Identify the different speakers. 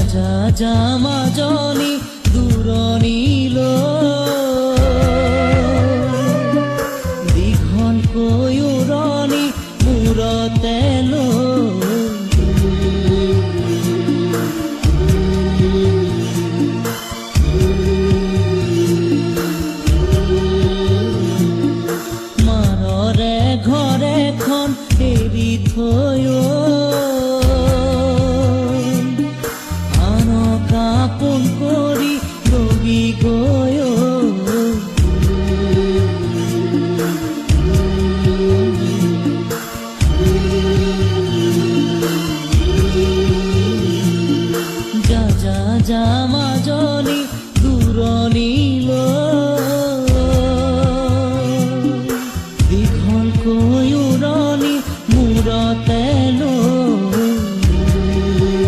Speaker 1: যা জামাজনী দূৰণিল দীঘলকৈ উৰণি মূৰতে মাৰৰে ঘৰখন এৰি থৈ আপোন কৰি ৰবি গৈ যা যা জামাজনী দূৰণি